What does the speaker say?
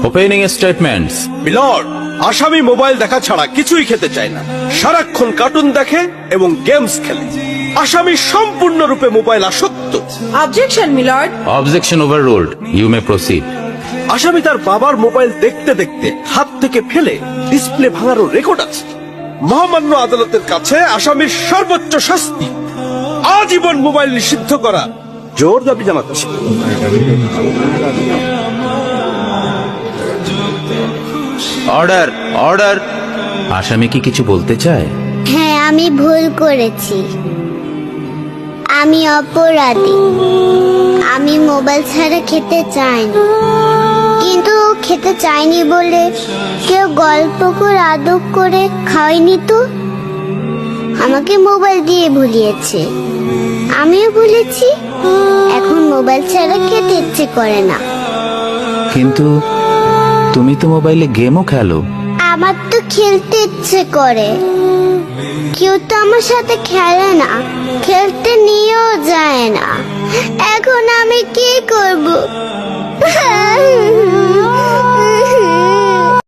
Opening statements. Milord, আসামি mobile দেখা ছাড়া কিছুই খেতে চায় না, সারাক্ষণ কার্টুন দেখে এবং গেমস খেলে। আসামি সম্পূর্ণরূপে মোবাইল আসক্ত। Objection milord. Objection overruled, you may proceed. আসামি তার বাবার মোবাইল দেখতে দেখতে হাত থেকে ফেলে ডিসপ্লে ভাঙারও রেকর্ড আছে। মহামান্য আদালতের কাছে আসামির সর্বোচ্চ শাস্তি আজীবন মোবাইল নিষিদ্ধ করা জোর দাবি জানাচ্ছি। Order, order. আসামি কি কিছু বলতে চায়? হ্যাঁ, আমি ভুল করেছি, আমি অপরাধী। আমি মোবাইল ছাড়া খেতে চাইনি, কিন্তু খেতে চাইনি বলে কেউ গল্প করে আদর করে খাওয়াইনি তো। আমাকে মোবাইল দিয়ে ভুলিয়েছে, আমিও ভুলেছি। এখন মোবাইল ছাড়া খেতে ইচ্ছে করে না। কিন্তু তুমি তো মোবাইলে গেমও খেলো। আমার তো খেলতে ইচ্ছে করে, কেউ তো আমার সাথে খেলে না, খেলতে নিয়েও যায় না। এখন আমি কি করব?